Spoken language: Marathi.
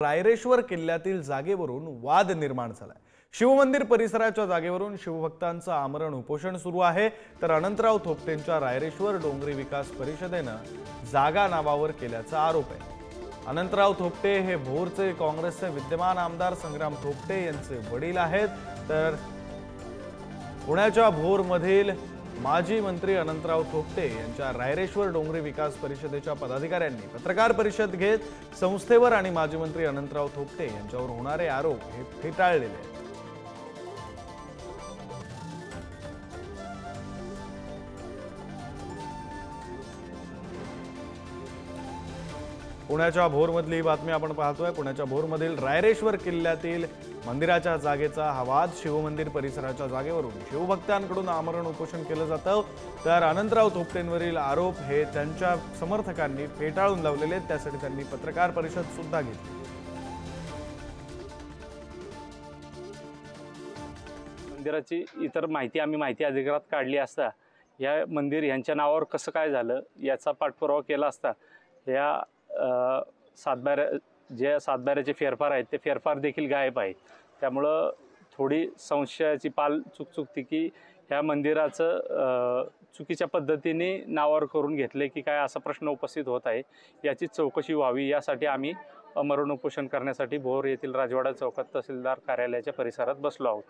रायरेश्वर किल्ल्यातील जागेवरून वाद निर्माण झालाय। शिवमंदिर परिसराच्या जागेवरून शिवभक्तांचं आमरण उपोषण सुरू आहे, तर अनंतराव थोपटेंच्या रायरेश्वर डोंगरी विकास परिषदेनं जागा नावावर केल्याचा आरोप आहे। अनंतराव थोपटे हे भोरचे काँग्रेसचे विद्यमान आमदार संग्राम थोपटे यांचे वडील आहेत, तर पुण्याच्या भोरमधील माजी मंत्री अनंतराव थोपटे यांच्या रायरेश्वर डोंगरी विकास परिषदेच्या पदाधिकाऱ्यांनी पत्रकार परिषद घेत संस्थेवर आणि माजी मंत्री अनंतराव थोपटे यांच्यावर होणारे आरोप हे फेटाळलेले आहेत। पुण्याच्या भोरमधली बातमी आपण पाहतोय। पुण्याच्या भोरमधील रायरेश्वर किल्ल्यातील मंदिराच्या जागेचा हा वाद शिवमंदिर परिसराच्या जागेवरून शिवभक्तांकडून आमरण उपोषण केलं जातं, तर अनंतराव थोपटेंवरील आरोप हे त्यांच्या समर्थकांनी फेटाळून लावलेले आहेत। त्यासाठी त्यांनी पत्रकार परिषद सुद्धा घेतली। मंदिराची इतर माहिती आम्ही माहिती अधिकारात काढली असता या मंदिर यांच्या नावावर कसं काय झालं याचा पाठपुरावा केला असता या सातबाऱ्याचे फेरफार आहेत ते फेरफार देखील गायब आहेत। त्यामुळं थोडी संशयाची पाल चुकती की ह्या मंदिराचं चुकीच्या पद्धतीने नावावर करून घेतले की काय असा प्रश्न उपस्थित होत आहे। याची चौकशी व्हावी यासाठी आम्ही आमरण उपोषण करण्यासाठी भोर येथील राजवाडा चौकात तहसीलदार कार्यालयाच्या परिसरात बसलो आहोत।